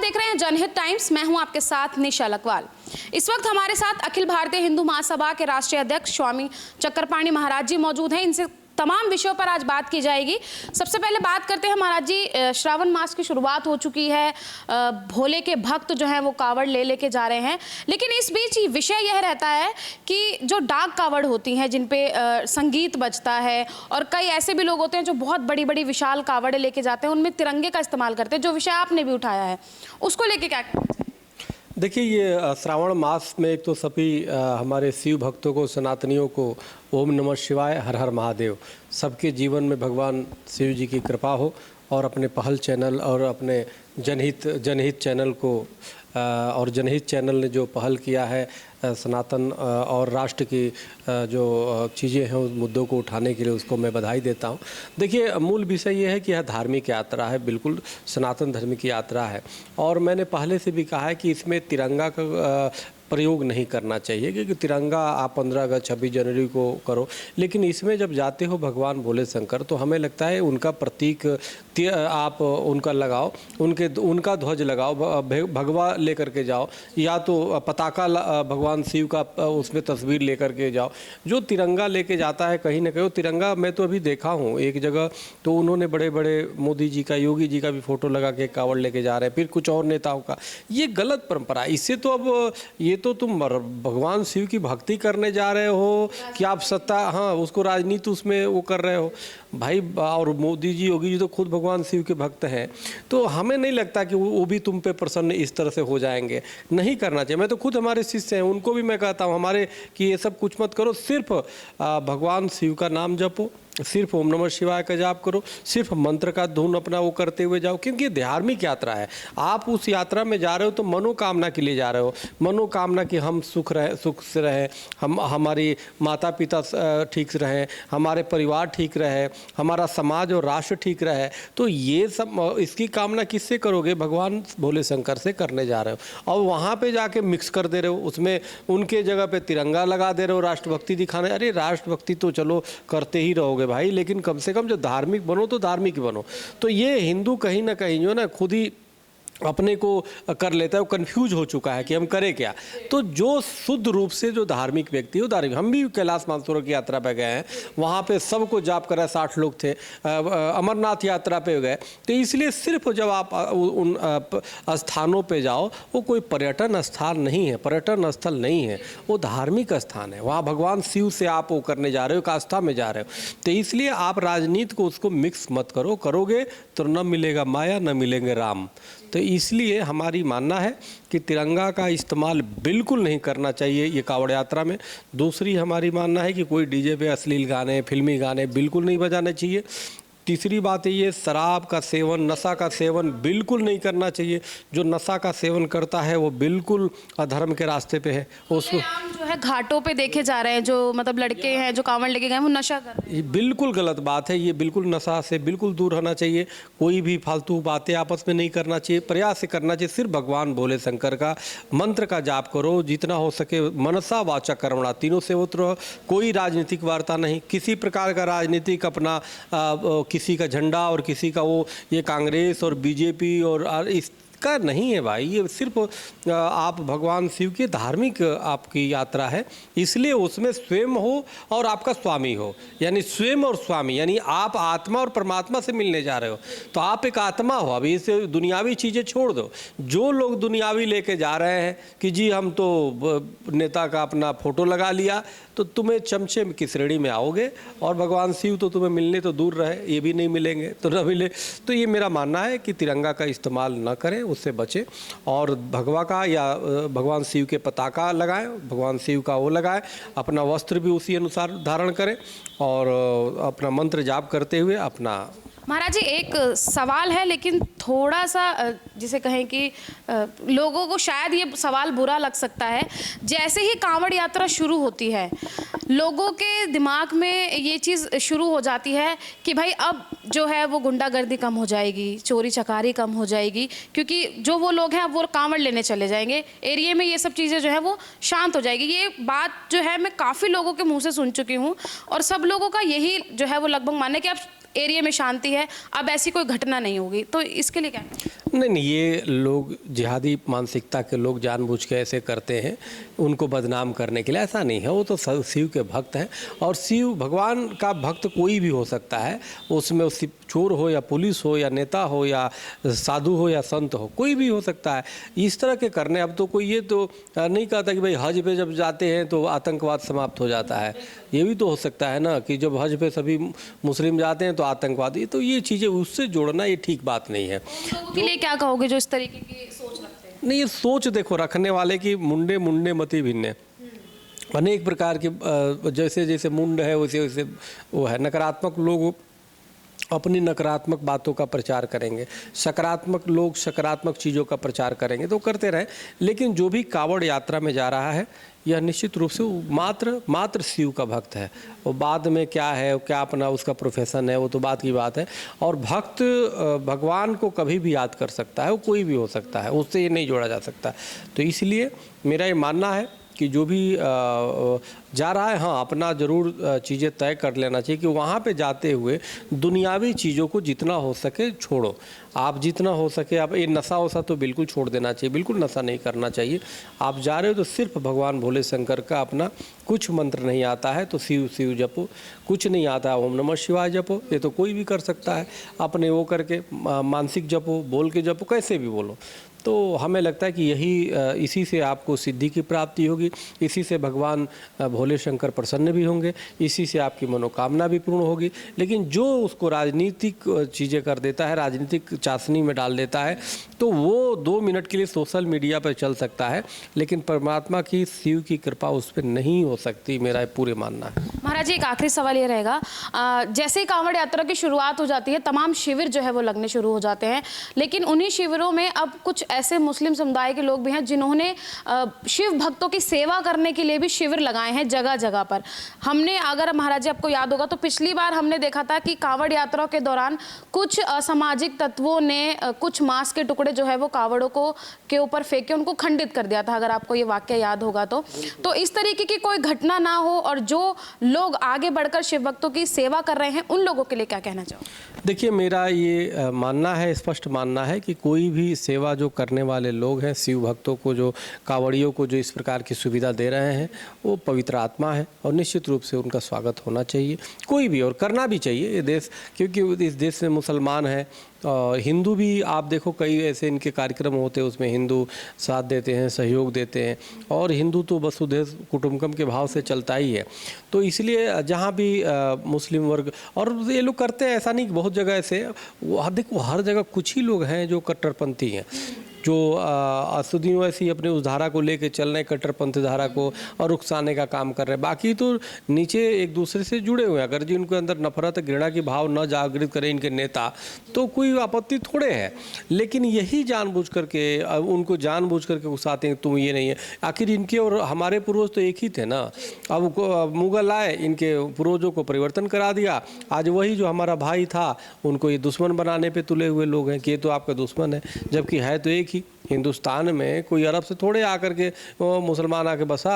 देख रहे हैं जनहित टाइम्स। मैं हूं आपके साथ निशा लकवाल। इस वक्त हमारे साथ अखिल भारतीय हिंदू महासभा के राष्ट्रीय अध्यक्ष स्वामी चक्रपाणी महाराज जी मौजूद हैं। इनसे तमाम विषयों पर आज बात की जाएगी। सबसे पहले बात करते हैं महाराज जी, श्रावण मास की शुरुआत हो चुकी है, भोले के भक्त जो हैं वो कावड़ ले लेके जा रहे हैं, लेकिन इस बीच विषय यह रहता है कि जो डाक कावड़ होती हैं जिन पे संगीत बजता है और कई ऐसे भी लोग होते हैं जो बहुत बड़ी बड़ी विशाल कावड़ लेके जाते हैं, उनमें तिरंगे का इस्तेमाल करते हैं, जो विषय आपने भी उठाया है, उसको लेके क्या कहना चाहिए? देखिए, ये श्रावण मास में एक तो सभी हमारे शिव भक्तों को, सनातनियों को ओम नमः शिवाय, हर हर महादेव, सबके जीवन में भगवान शिव जी की कृपा हो और अपने पहल चैनल और अपने जनहित चैनल को और जनहित चैनल ने जो पहल किया है सनातन और राष्ट्र की जो चीज़ें हैं उस मुद्दों को उठाने के लिए, उसको मैं बधाई देता हूं। देखिए, मूल विषय ये है कि यह धार्मिक यात्रा है, बिल्कुल सनातन धर्म की यात्रा है और मैंने पहले से भी कहा है कि इसमें तिरंगा का प्रयोग नहीं करना चाहिए, क्योंकि तिरंगा आप 15 अगस्त 26 जनवरी को करो, लेकिन इसमें जब जाते हो भगवान भोले शंकर तो हमें लगता है उनका प्रतीक आप उनका लगाओ, उनका ध्वज लगाओ, भगवा लेकर के जाओ, या तो पताका भगवान शिव का उसमें तस्वीर लेकर के जाओ। जो तिरंगा लेके जाता है कहीं ना कहीं, तिरंगा मैं तो अभी देखा हूँ एक जगह, तो उन्होंने बड़े बड़े मोदी जी का, योगी जी का भी फोटो लगा के कावड़ लेके जा रहे हैं, फिर कुछ और नेताओं का। ये गलत परंपरा है। इससे तो अब ये तो तुम भगवान शिव की भक्ति करने जा रहे हो कि आप सत्ता, हाँ, उसको राजनीति उसमें वो कर रहे हो भाई। और मोदी जी, योगी जी तो खुद भगवान शिव के भक्त हैं, तो हमें नहीं लगता कि वो भी तुम पे प्रसन्न इस तरह से हो जाएंगे। नहीं करना चाहिए। मैं तो खुद हमारे शिष्य हैं, उनको भी मैं कहता हूँ हमारे कि ये सब कुछ मत करो, सिर्फ भगवान शिव का नाम जपो, सिर्फ ओम नमः शिवाय का जाप करो, सिर्फ मंत्र का धुन अपना वो करते हुए जाओ, क्योंकि ये धार्मिक यात्रा है। आप उस यात्रा में जा रहे हो तो मनोकामना के लिए जा रहे हो, मनोकामना कि हम सुख से रहें, हम हमारी माता पिता ठीक से रहें, हमारे परिवार ठीक रहे, हमारा समाज और राष्ट्र ठीक रहे। तो ये सब इसकी कामना किससे करोगे? भगवान भोले शंकर से करने जा रहे हो और वहाँ पर जाके मिक्स कर दे रहे हो, उसमें उनके जगह पर तिरंगा लगा दे रहे हो, राष्ट्रभक्ति दिखाने। अरे राष्ट्रभक्ति तो चलो करते ही रहोगे भाई, लेकिन कम से कम जो धार्मिक बनो तो धार्मिक बनो। तो ये हिंदू कहीं ना कहीं जो ना खुद ही अपने को कर लेता है, वो कंफ्यूज हो चुका है कि हम करें क्या। तो जो शुद्ध रूप से जो धार्मिक व्यक्ति हो, धार्मिक, हम भी कैलाश मानसरोवर की यात्रा पे गए हैं, वहाँ पे सबको जाप करा, 60 लोग थे, अमरनाथ यात्रा पे गए। तो इसलिए सिर्फ जब आप उन स्थानों पे जाओ, वो कोई पर्यटन स्थान नहीं है, पर्यटन स्थल नहीं है, वो धार्मिक स्थान है। वहाँ भगवान शिव से आप वो करने जा रहे हो, आस्था में जा रहे हो। तो इसलिए आप राजनीति को उसको मिक्स मत करो, करोगे तो न मिलेगा माया, न मिलेंगे राम। तो इसलिए हमारी मानना है कि तिरंगा का इस्तेमाल बिल्कुल नहीं करना चाहिए ये कावड़ यात्रा में। दूसरी हमारी मानना है कि कोई डीजे पे अश्लील गाने, फिल्मी गाने बिल्कुल नहीं बजाने चाहिए। तीसरी बात है ये शराब का सेवन, नशा का सेवन बिल्कुल नहीं करना चाहिए। जो नशा का सेवन करता है वो बिल्कुल अधर्म के रास्ते पे है। उसको जो है घाटों पे देखे जा रहे हैं, जो मतलब लड़के हैं जो कांवड़ लेके गए वो नशा कर रहे हैं। ये बिल्कुल गलत बात है। ये बिल्कुल नशा से बिल्कुल दूर रहना चाहिए। कोई भी फालतू बातें आपस में नहीं करना चाहिए। प्रयास से करना चाहिए, सिर्फ भगवान भोले शंकर का मंत्र का जाप करो जितना हो सके। मनसा वाचा कर्मणा, तीनों से उतर। कोई राजनीतिक वार्ता नहीं, किसी प्रकार का राजनीतिक अपना किसी का झंडा और किसी का वो, ये कांग्रेस और बीजेपी और इसका नहीं है भाई। ये सिर्फ आप भगवान शिव की धार्मिक आपकी यात्रा है, इसलिए उसमें स्वयं हो और आपका स्वामी हो, यानी स्वयं और स्वामी, यानी आप आत्मा और परमात्मा से मिलने जा रहे हो। तो आप एक आत्मा हो। अभी इसे दुनियावी चीज़ें छोड़ दो। जो लोग दुनियावी लेके जा रहे हैं कि जी हम तो नेता का अपना फोटो लगा लिया, तो तुम्हें चमचे की श्रेणी में आओगे और भगवान शिव तो तुम्हें मिलने तो दूर रहे, ये भी नहीं मिलेंगे तो न मिले। तो ये मेरा मानना है कि तिरंगा का इस्तेमाल न करें, उससे बचें और भगवा का या भगवान शिव के पताका लगाएं, भगवान शिव का वो लगाएं, अपना वस्त्र भी उसी अनुसार धारण करें और अपना मंत्र जाप करते हुए अपना। महाराज जी, एक सवाल है, लेकिन थोड़ा सा जिसे कहें कि लोगों को शायद ये सवाल बुरा लग सकता है। जैसे ही कांवड़ यात्रा शुरू होती है, लोगों के दिमाग में ये चीज़ शुरू हो जाती है कि भाई अब जो है वो गुंडागर्दी कम हो जाएगी, चोरी चकारी कम हो जाएगी, क्योंकि जो वो लोग हैं वो कांवड़ लेने चले जाएंगे, एरिया में ये सब चीज़ें जो है वो शांत हो जाएगी। ये बात जो है मैं काफ़ी लोगों के मुँह से सुन चुकी हूँ और सब लोगों का यही जो है वो लगभग मानना है कि अब एरिया में शांति है, अब ऐसी कोई घटना नहीं होगी। तो इसके लिए क्या? नहीं नहीं, ये लोग जिहादी मानसिकता के लोग जानबूझ के ऐसे करते हैं उनको बदनाम करने के लिए। ऐसा नहीं है, वो तो शिव के भक्त हैं और शिव भगवान का भक्त कोई भी हो सकता है। उसमें उसकी चोर हो या पुलिस हो या नेता हो या साधु हो या संत हो, कोई भी हो सकता है। इस तरह के करने, अब तो कोई ये तो नहीं कहता कि भाई हज पे जब जाते हैं तो आतंकवाद समाप्त हो जाता है। ये भी तो हो सकता है ना कि जब हज पे सभी मुस्लिम जाते हैं तो आतंकवाद, ये तो ये चीज़ें उससे जोड़ना ये ठीक बात नहीं है। लोगों के लिए क्या कहोगे जो इस तरीके की सोच रखते हैं? नहीं, ये सोच देखो रखने वाले की मुंडे मुंडे मति भिन्ने, अनेक प्रकार के जैसे जैसे मुंड है वैसे वैसे वो है। नकारात्मक लोग अपनी नकारात्मक बातों का प्रचार करेंगे, सकारात्मक लोग सकारात्मक चीज़ों का प्रचार करेंगे, तो करते रहें। लेकिन जो भी कावड़ यात्रा में जा रहा है यह निश्चित रूप से मात्र शिव का भक्त है। वो बाद में क्या है, क्या अपना उसका प्रोफेशन है, वो तो बात की बात है। और भक्त भगवान को कभी भी याद कर सकता है, वो कोई भी हो सकता है, उससे ये नहीं जोड़ा जा सकता। तो इसलिए मेरा ये मानना है कि जो भी जा रहा है, हाँ, अपना ज़रूर चीज़ें तय कर लेना चाहिए कि वहाँ पे जाते हुए दुनियावी चीज़ों को जितना हो सके छोड़ो। आप जितना हो सके, आप ये नशा वशा तो बिल्कुल छोड़ देना चाहिए, बिल्कुल नशा नहीं करना चाहिए। आप जा रहे हो तो सिर्फ भगवान भोले शंकर का अपना कुछ मंत्र नहीं आता है तो शिव शिव जपो, कुछ नहीं आता है ओम नमः शिवाय जपो, ये तो कोई भी कर सकता है। अपने वो करके मानसिक जपो, बोल के जपो, कैसे भी बोलो। तो हमें लगता है कि यही इसी से आपको सिद्धि की प्राप्ति होगी, इसी से भगवान भोले शंकर प्रसन्न भी होंगे, इसी से आपकी मनोकामना भी पूर्ण होगी। लेकिन जो उसको राजनीतिक चीज़ें कर देता है, राजनीतिक चाशनी में डाल देता है, तो वो 2 मिनट के लिए सोशल मीडिया पर चल सकता है, लेकिन परमात्मा की शिव की कृपा उस पर नहीं हो सकती, मेरा पूरे मानना है। महाराज जी, एक आखिरी सवाल ये रहेगा, जैसे ही कांवड़ यात्रा की शुरुआत हो जाती है तमाम शिविर जो है वो लगने शुरू हो जाते हैं, लेकिन उन्हीं शिविरों में अब कुछ ऐसे मुस्लिम समुदाय के लोग भी हैं जिन्होंने शिव भक्तों की सेवा करने के लिए भी शिविर लगाए हैं जगह जगह पर। हमने, अगर महाराज जी आपको याद होगा तो पिछली बार हमने देखा था कि कांवड़ यात्रा के दौरान कुछ असामाजिक तत्वों ने कुछ मांस के टुकड़े जो है वो कांवड़ों को के ऊपर फेंके, उनको खंडित कर दिया था, अगर आपको ये वाक्य याद होगा तो इस तरीके की कोई घटना ना हो और जो लोग आगे बढ़कर शिव भक्तों की सेवा कर रहे हैं उन लोगों के लिए क्या कहना चाहो? देखिए, मेरा ये मानना है, स्पष्ट मानना है कि कोई भी सेवा जो करने वाले लोग हैं, शिव भक्तों को, जो कांवड़ियों को जो इस प्रकार की सुविधा दे रहे हैं, वो पवित्र आत्मा है और निश्चित रूप से उनका स्वागत होना चाहिए, कोई भी, और करना भी चाहिए। ये देश, क्योंकि इस देश में मुसलमान है, हिंदू भी आप देखो कई ऐसे इनके कार्यक्रम होते हैं, उसमें हिंदू साथ देते हैं, सहयोग देते हैं, और हिंदू तो वसुधैव कुटुंबकम के भाव से चलता ही है। तो इसलिए जहाँ भी मुस्लिम वर्ग और ये लोग करते हैं, ऐसा नहीं, बहुत जगह ऐसे देखो, हर जगह कुछ ही लोग हैं जो कट्टरपंथी हैं, जो असुदियों ऐसी अपने उस धारा को लेके चल रहे हैं, कट्टरपंथी धारा को, और उकसाने का काम कर रहे हैं। बाकी तो नीचे एक दूसरे से जुड़े हुए हैं। अगर जी उनके अंदर नफरत घृणा की भाव न जागृत करें इनके नेता, तो कोई आपत्ति थोड़े है। लेकिन यही जानबूझ करके उनको जानबूझ करके उकसाते हैं, तुम ये नहीं है। आखिर इनके और हमारे पूर्वज तो एक ही थे ना। अब मुगल आए, इनके पूर्वजों को परिवर्तन करा दिया, आज वही जो हमारा भाई था उनको ये दुश्मन बनाने पे तुले हुए लोग हैं कि ये तो आपका दुश्मन है, जबकि है तो एक ही। हिंदुस्तान में कोई अरब से थोड़े आकर के मुसलमान आके बसा,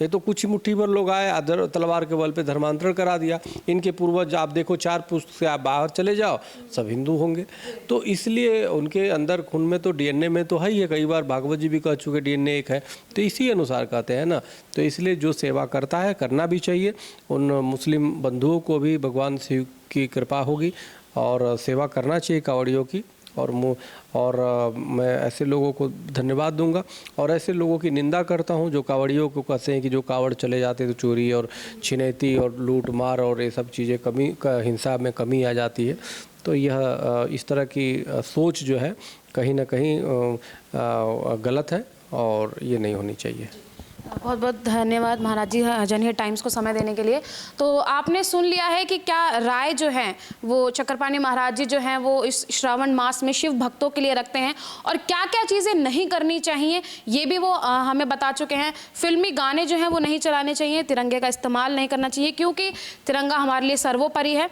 ये तो कुछ ही मुट्ठी भर लोग आए, तलवार के बल पे धर्मांतरण करा दिया। इनके पूर्वज आप देखो, 4 पुश्त से आप बाहर चले जाओ, सब हिंदू होंगे। तो इसलिए उनके अंदर खून में तो डीएनए में तो है ही है, कई बार भागवत जी भी कह चुके डीएनए एक है, तो इसी अनुसार कहते हैं ना। तो इसलिए जो सेवा करता है करना भी चाहिए। उन मुस्लिम बंधुओं को भी भगवान शिव की कृपा होगी और सेवा करना चाहिए कांवड़ियों की। और मैं ऐसे लोगों को धन्यवाद दूंगा और ऐसे लोगों की निंदा करता हूं जो कांवड़ियों को कहते हैं कि जो कांवड़ चले जाते तो चोरी और छिनैती और लूट मार और ये सब चीज़ें हिंसा में कमी आ जाती है। तो यह इस तरह की सोच जो है कहीं ना कहीं गलत है और ये नहीं होनी चाहिए। बहुत बहुत धन्यवाद महाराज जी जनहित टाइम्स को समय देने के लिए। तो आपने सुन लिया है कि क्या राय जो है वो चक्करपाणी महाराज जी जो हैं वो इस श्रावण मास में शिव भक्तों के लिए रखते हैं और क्या क्या चीज़ें नहीं करनी चाहिए ये भी वो हमें बता चुके हैं। फिल्मी गाने जो हैं वो नहीं चलाने चाहिए, तिरंगे का इस्तेमाल नहीं करना चाहिए क्योंकि तिरंगा हमारे लिए सर्वोपरि है।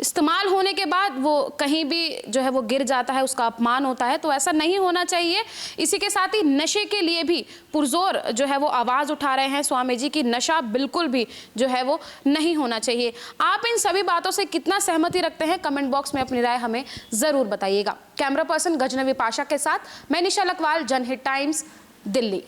इस्तेमाल होने के बाद वो कहीं भी जो है वो गिर जाता है, उसका अपमान होता है, तो ऐसा नहीं होना चाहिए। इसी के साथ ही नशे के लिए भी पुरजोर जो है वो आवाज़ उठा रहे हैं स्वामी जी की नशा बिल्कुल भी जो है वो नहीं होना चाहिए। आप इन सभी बातों से कितना सहमति रखते हैं, कमेंट बॉक्स में अपनी राय हमें ज़रूर बताइएगा। कैमरा पर्सन गजनवी पाशा के साथ मैं निशा लकवाल, जनहित टाइम्स, दिल्ली।